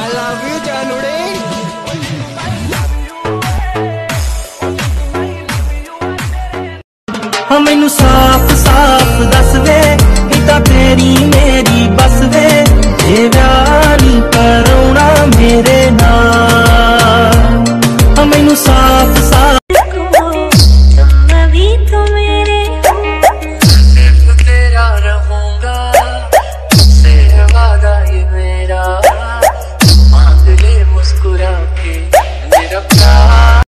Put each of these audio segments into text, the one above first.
I love you जानुड़े। मैनू साफ साफ दस वे इता तेरी मेरी बस वे ये व्यानी करौना मेरे नाल। मैनू साफ साफ तेरा रहूंगा से वादा ये मेरा मांग ले मुस्कुरा के मेरा प्यार।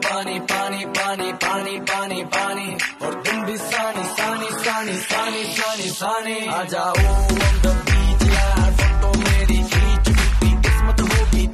पानी पानी पानी पानी पानी पानी और तुम भी सानी सानी सानी सानी सानी सानी आ जाओ on the beach यार फोटो मेरी खींच कितनी किस्मत होगी।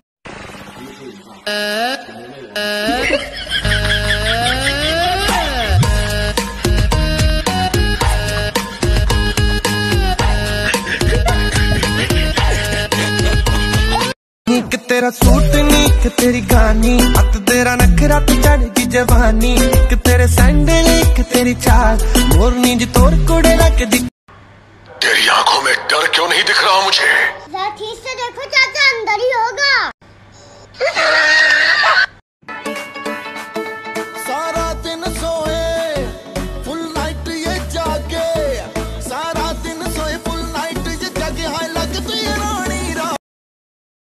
कि तेरा सूट नी कि तेरी गानी अत तेरा नखरा तो चढ़ेगी जवानी कि तेरे सैंडल कि तेरी चाल मोरनी जी तोर कोड़े लग दिख। तेरी आंखों में डर क्यों नहीं दिख रहा मुझे? ठीक से देखो चाचा अंदर ही होगा। सारा दिन सोए फुल नाइट ये जागे, सारा दिन सोए फुल नाइट ये जागे हाय लगती है रानी रा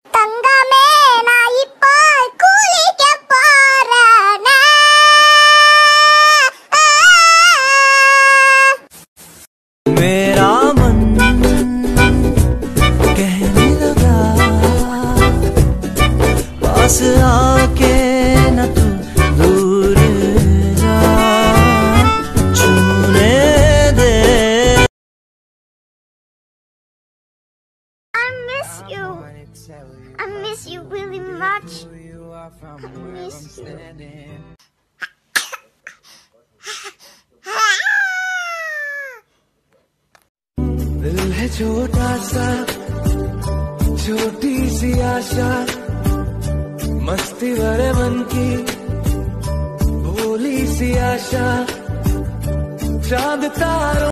तंगा में नाई पार कूली के पारना। मेरा मन कहने लगा पास आके न तू दूर जा छूने दे। I miss you really much. I miss you. दिल है छोटा सा छोटी सी आशा मस्ती भरे मन की भोली सी आशा चांद तारों